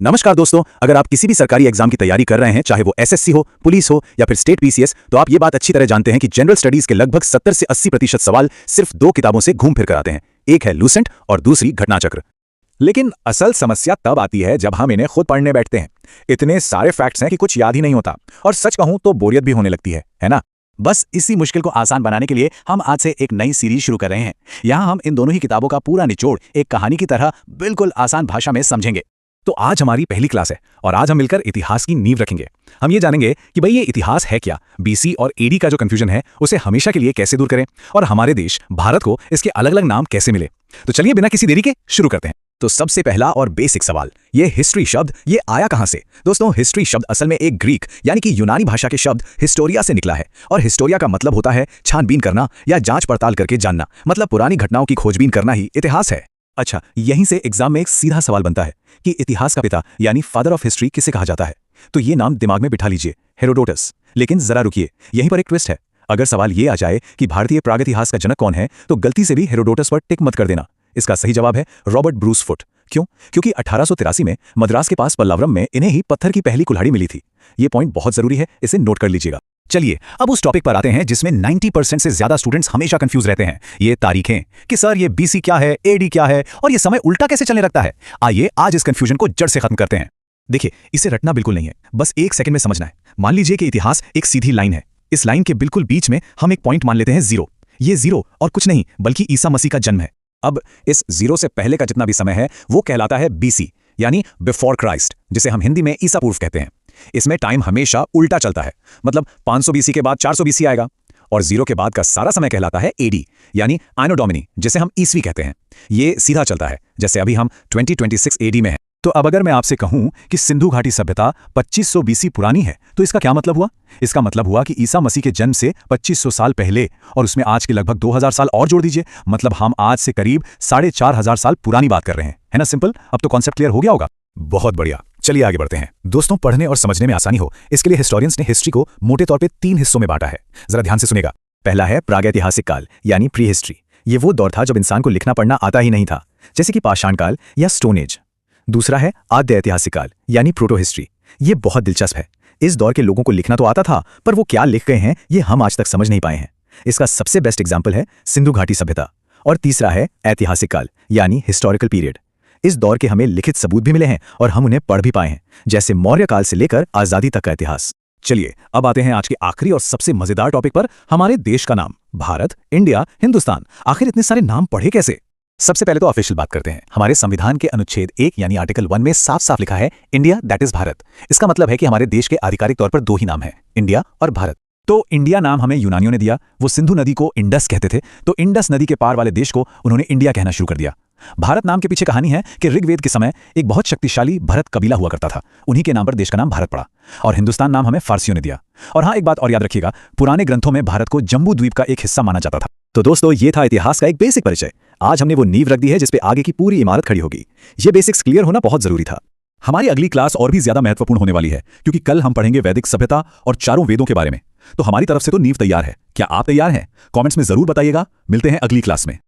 नमस्कार दोस्तों, अगर आप किसी भी सरकारी एग्जाम की तैयारी कर रहे हैं, चाहे वो एसएससी हो, पुलिस हो या फिर स्टेट पीसीएस, तो आप ये बात अच्छी तरह जानते हैं कि जनरल स्टडीज के लगभग 70 से 80% सवाल सिर्फ दो किताबों से घूम फिर कर आते हैं। एक है लूसेंट और दूसरी घटनाचक्र। लेकिन असल समस्या तब आती है जब हम इन्हें खुद पढ़ने बैठते हैं। इतने सारे फैक्ट्स हैं कि कुछ याद ही नहीं होता, और सच कहूं तो बोरियत भी होने लगती है ना। बस इसी मुश्किल को आसान बनाने के लिए हम आज से एक नई सीरीज शुरू कर रहे हैं। यहाँ हम इन दोनों ही किताबों का पूरा निचोड़ एक कहानी की तरह बिल्कुल आसान भाषा में समझेंगे। तो आज हमारी पहली क्लास है और आज हम मिलकर इतिहास की नींव रखेंगे। हम ये जानेंगे कि भाई ये इतिहास है क्या, बीसी और एडी का जो कंफ्यूजन है उसे हमेशा के लिए कैसे दूर करें, और हमारे देश भारत को इसके अलग अलग नाम कैसे मिले। तो चलिए बिना किसी देरी के शुरू करते हैं। तो सबसे पहला और बेसिक सवाल, ये हिस्ट्री शब्द ये आया कहां से? दोस्तों, हिस्ट्री शब्द असल में एक ग्रीक यानी कि यूनानी भाषा के शब्द हिस्टोरिया से निकला है, और हिस्टोरिया का मतलब होता है छानबीन करना या जांच पड़ताल करके जानना। मतलब पुरानी घटनाओं की खोजबीन करना ही इतिहास है। अच्छा, यहीं से एग्जाम में एक सीधा सवाल बनता है कि इतिहास का पिता यानी फादर ऑफ हिस्ट्री किसे कहा जाता है? तो ये नाम दिमाग में बिठा लीजिए, हेरोडोटस। लेकिन जरा रुकिए, यहीं पर एक ट्विस्ट है। अगर सवाल ये आ जाए कि भारतीय प्रागैतिहास का जनक कौन है, तो गलती से भी हेरोडोटस पर टिक मत कर देना। इसका सही जवाब है रॉबर्ट ब्रूस फुट। क्यों? क्योंकि 1883 में मद्रास के पास पल्लावरम में इन्हें ही पत्थर की पहली कुल्हाड़ी मिली थी। ये पॉइंट बहुत जरूरी है, इसे नोट कर लीजिएगा। चलिए अब उस टॉपिक पर आते हैं जिसमें 90% से ज्यादा स्टूडेंट्स हमेशा कंफ्यूज रहते हैं, ये तारीखें। कि सर ये बीसी क्या है, एडी क्या है, और ये समय उल्टा कैसे चलने लगता है। आइए आज इस कंफ्यूजन को जड़ से खत्म करते हैं। देखिए, इसे रटना बिल्कुल नहीं है, बस एक सेकंड में समझना है। मान लीजिए कि इतिहास एक सीधी लाइन है। इस लाइन के बिल्कुल बीच में हम एक पॉइंट मान लेते हैं, जीरो। ये जीरो और कुछ नहीं बल्कि ईसा मसीह का जन्म है। अब इस जीरो से पहले का जितना भी समय है वो कहलाता है बीसी यानी बिफोर क्राइस्ट, जिसे हम हिंदी में ईसा पूर्व कहते हैं। इसमें टाइम हमेशा उल्टा चलता है, मतलब 500 बीसी के बाद 400 बीसी आएगा, और जीरो के बाद का सारा समय कहलाता है एडी यानी एनो डोमिनी, जिसे हम ईसवी कहते हैं। ये सीधा चलता है, जैसे अभी हम 2026 एडी में हैं। तो अब अगर मैं आपसे कहूं कि सिंधु घाटी सभ्यता 2500 बीसी पुरानी है, तो इसका क्या मतलब हुआ? इसका मतलब हुआ कि ईसा मसीह के जन्म से 2500 साल पहले, और उसमें आज के लगभग 2000 साल और जोड़ दीजिए, मतलब हम आज से करीब 4500 साल पुरानी बात कर रहे हैं। है ना सिंपल? अब तो कॉन्सेप्ट क्लियर हो गया होगा। बहुत बढ़िया, चलिए आगे बढ़ते हैं। दोस्तों, पढ़ने और समझने में आसानी हो इसके लिए हिस्टोरियंस ने हिस्ट्री को मोटे तौर पे 3 हिस्सों में बांटा है। जरा ध्यान से सुनेगा। पहला है प्रागैतिहासिक काल यानी प्री हिस्ट्री। ये वो दौर था जब इंसान को लिखना पढ़ना आता ही नहीं था, जैसे कि पाषाण काल या स्टोन एज। दूसरा है आद्य ऐतिहासिक काल यानी प्रोटो हिस्ट्री। ये बहुत दिलचस्प है। इस दौर के लोगों को लिखना तो आता था, पर वो क्या लिख गए हैं ये हम आज तक समझ नहीं पाए हैं। इसका सबसे बेस्ट एग्जाम्पल है सिंधु घाटी सभ्यता। और तीसरा है ऐतिहासिक काल यानी हिस्टोरिकल पीरियड। इस दौर के हमें लिखित सबूत भी मिले हैं और हम उन्हें पढ़ भी पाए हैं, जैसे मौर्य काल से लेकर आजादी तक का इतिहास। चलिए अब आते हैं आज के आखिरी और सबसे मजेदार टॉपिक पर, हमारे देश का नाम। भारत, इंडिया, हिंदुस्तान, आखिर इतने सारे नाम पढ़े कैसे? सबसे पहले तो ऑफिशियल बात करते हैं। हमारे संविधान के अनुच्छेद 1 यानी आर्टिकल 1 में साफ साफ लिखा है इंडिया दैट इज भारत। इसका मतलब है कि हमारे देश के आधिकारिक तौर पर 2 ही नाम हैं, इंडिया और भारत। तो इंडिया नाम हमें यूनानियों ने दिया, वो सिंधु नदी को इंडस कहते थे, तो इंडस नदी के पार वाले देश को उन्होंने इंडिया कहना शुरू कर दिया। भारत नाम के पीछे कहानी है कि ऋग्वेद के समय एक बहुत शक्तिशाली भरत कबीला हुआ करता था, उन्हीं के नाम पर देश का नाम भारत पड़ा, और हिंदुस्तान नाम हमें फारसियों ने दिया। और हाँ, एक बात और याद रखिएगा, पुराने ग्रंथों में भारत को जम्बू द्वीप का एक हिस्सा माना जाता था। तो दोस्तों, ये था इतिहास का एक बेसिक परिचय। आज हमने वो नींव रख दी है जिसपे आगे की पूरी इमारत खड़ी होगी। ये बेसिक्स क्लियर होना बहुत जरूरी था। हमारी अगली क्लास और भी ज्यादा महत्वपूर्ण होने वाली है, क्योंकि कल हम पढ़ेंगे वैदिक सभ्यता और 4 वेदों के बारे में। तो हमारी तरफ से तो नींव तैयार है। क्या आप तैयार हैं? कमेंट्स में जरूर बताइएगा। मिलते हैं अगली क्लास में।